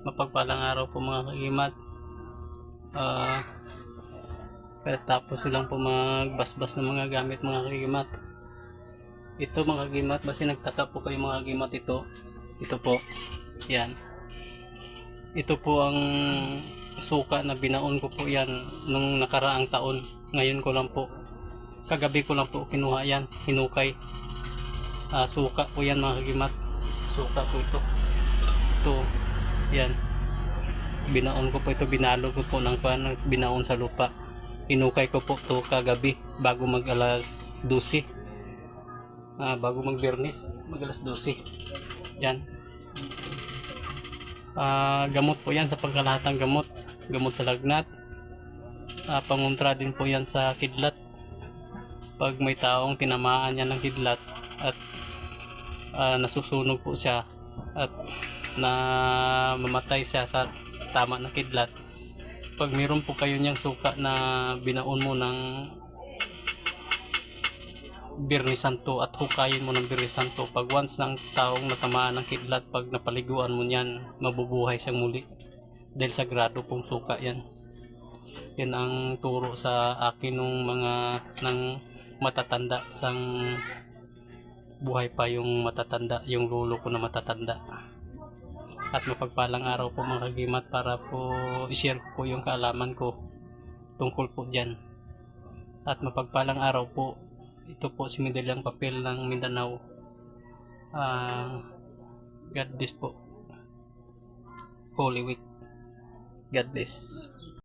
Mapagpalang araw po mga kagimat. Tapos lang po magbasbas ng mga gamit mga kagimat. Ito mga kagimat, basi nagtaka po kayo mga kagimat, ito po, yan. Ito po ang suka na binaon ko po yan nung nakaraang taon. Ngayon ko lang po, kagabi ko lang po kinuha yan, hinukay. Suka po yan mga kagimat, suka po ito. Ito, yan. Binaon ko po ito, binalo ko po ng binaon sa lupa. Hinukay ko po ito kagabi bago mag alas 12. Bago mag Biyernes, mag alas 12. Yan. Gamot po yan sa pangkalahatang gamot. Gamot sa lagnat. Pangontra din po yan sa kidlat. Pag may taong tinamaan yan ng kidlat at nasusunog po siya at na mamatay siya sa tama ng kidlat, pag meron po kayo niyang suka na binaon mo ng Biyernes Santo at hukayin mo ng Biyernes Santo, pag once ng taong natamaan ng kidlat, pag napaliguan mo niyan, mabubuhay siyang muli dahil sagrado pong suka yan. Yan ang turo sa akin nung mga ng matatanda, sang buhay pa yung matatanda, yung lolo ko na matatanda. At mapagpalang araw po mga kagimat, para po i-share ko po yung kaalaman ko tungkol po dyan. At mapagpalang araw po, ito po si Medalyang Papel ng Mindanao. God bless po. Holy Week. God bless.